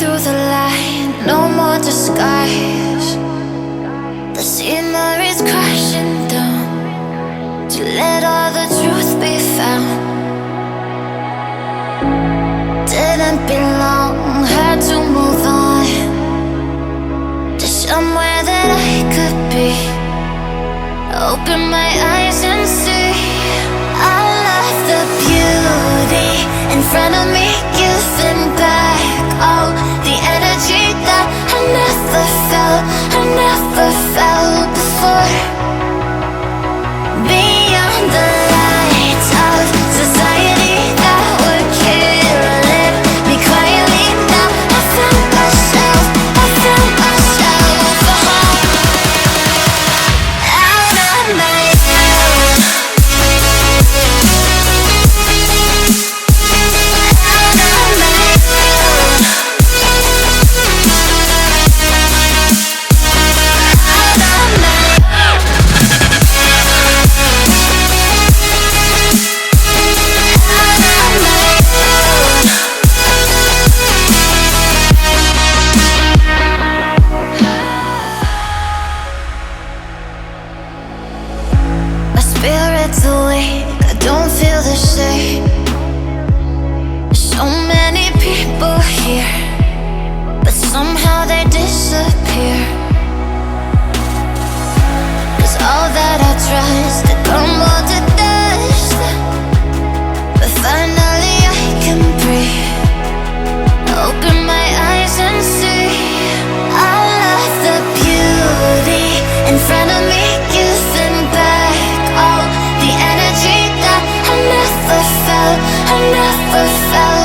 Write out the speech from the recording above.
through the light, no more disguise. The scenery's crashing down to let all the truth be found. Didn't belong, had to move on to somewhere that I could be. Open my eyes and see I love the beauty in front of me, giving back all the energy that I never felt before. Beyond the lights of society that would kill it, me quietly now I found myself out of my spirit's awake, I don't feel the same. So many people here, but somehow they disappear. Cause all that I trust to crumble to dust, but finally I can breathe. Open my eyes and see I love the beauty in front of me, giving back all the energy that I never felt